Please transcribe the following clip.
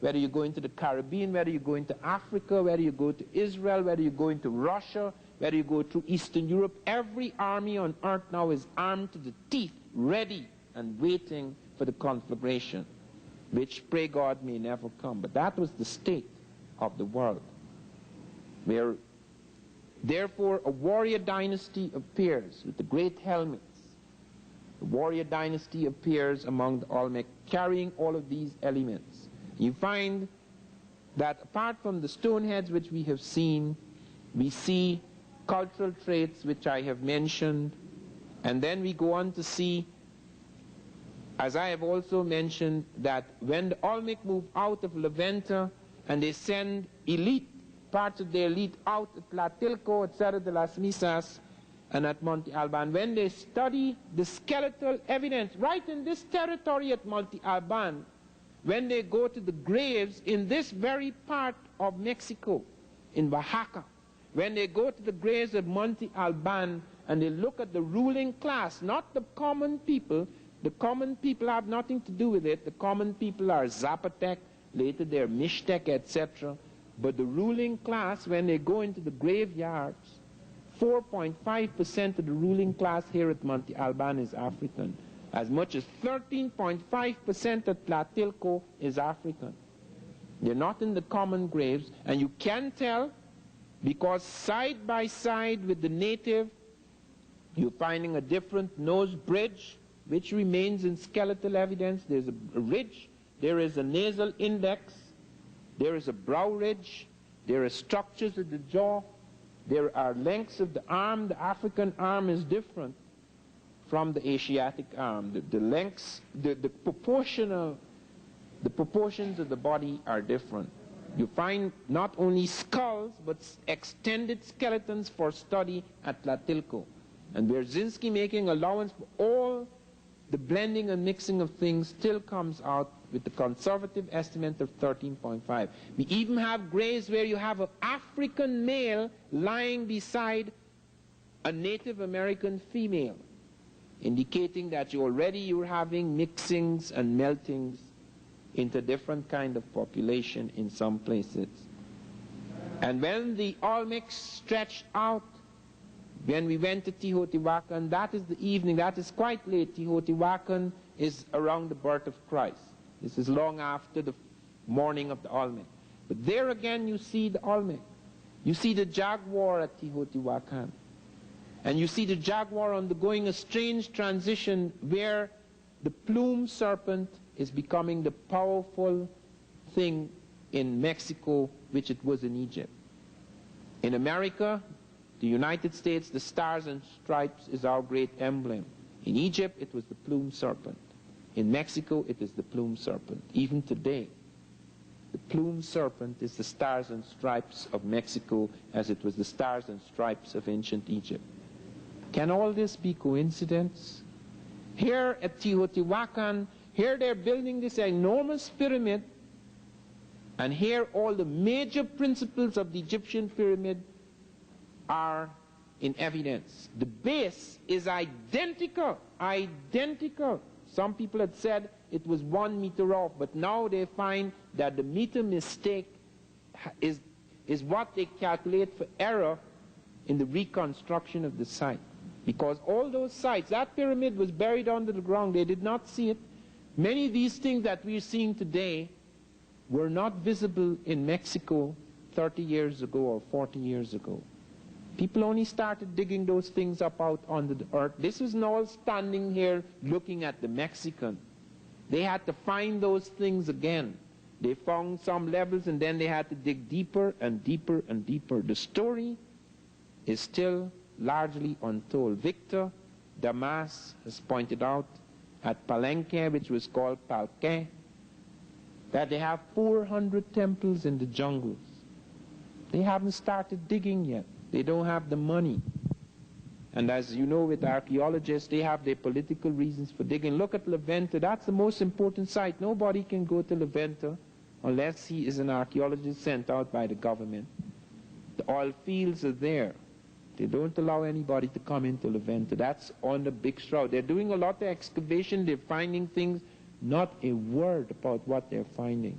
whether you go into the Caribbean, whether you go into Africa, whether you go to Israel, whether you go into Russia, whether you go through Eastern Europe, every army on earth now is armed to the teeth, ready and waiting for the conflagration, which, pray God, may never come. But that was the state of the world, where therefore a warrior dynasty appears with the great helmets. The warrior dynasty appears among the Olmec, carrying all of these elements. You find that apart from the stone heads which we have seen, we see cultural traits which I have mentioned, and then we go on to see, as I have also mentioned, that when the Olmec move out of Levanta and they send elite, parts of their elite out at Tlatilco, at Cerro de las Misas, and at Monte Alban, when they study the skeletal evidence right in this territory at Monte Alban, when they go to the graves in this very part of Mexico, in Oaxaca, when they go to the graves of Monte Alban and they look at the ruling class, not the common people have nothing to do with it. The common people are Zapotec, later they're Mixtec, etc. But the ruling class, when they go into the graveyards, 4.5% of the ruling class here at Monte Alban is African. As much as 13.5% at Tlatilco is African. They're not in the common graves, and you can tell because side by side with the native, you're finding a different nose bridge, which remains in skeletal evidence. There's a ridge, there is a nasal index, there is a brow ridge, there are structures of the jaw, there are lengths of the arm. The African arm is different from the Asiatic arm. The lengths, the proportions of the body are different. You find not only skulls, but extended skeletons for study at Tlatilco. And Wierzyński, making allowance for all the blending and mixing of things, still comes out with the conservative estimate of 13.5. We even have graves where you have an African male lying beside a Native American female, indicating that you're having mixings and meltings into different kind of population in some places. And when the Olmecs stretched out, when we went to Teotihuacan, that is the evening, that is quite late. Teotihuacan is around the birth of Christ. This is long after the morning of the Olmec. But there again you see the Olmec. You see the jaguar at Teotihuacan. And you see the jaguar undergoing a strange transition where the plume serpent is becoming the powerful thing in Mexico, which it was in Egypt. In America, the United States, the stars and stripes is our great emblem. In Egypt, it was the plume serpent. In Mexico, it is the plume serpent. Even today, the plume serpent is the stars and stripes of Mexico, as it was the stars and stripes of ancient Egypt. Can all this be coincidence? Here at Teotihuacan, here they're building this enormous pyramid, and here all the major principles of the Egyptian pyramid are in evidence. The base is identical, identical. Some people had said it was 1 meter off, but now they find that the meter mistake is what they calculate for error in the reconstruction of the site. Because all those sites, that pyramid was buried under the ground, they did not see it. Many of these things that we're seeing today were not visible in Mexico 30 years ago or 40 years ago. People only started digging those things up out under the earth. This was not all standing here looking at the Mexican. They had to find those things again. They found some levels and then they had to dig deeper and deeper and deeper. The story is still largely untold. Victor Damas has pointed out at Palenque, which was called Palque, that they have 400 temples in the jungles. They haven't started digging yet. They don't have the money. And as you know, with archaeologists, they have their political reasons for digging. Look at Levanta. That's the most important site. Nobody can go to Levanta unless he is an archaeologist sent out by the government. The oil fields are there. They don't allow anybody to come into Levanta. That's on the big shroud. They're doing a lot of excavation. They're finding things, not a word about what they're finding.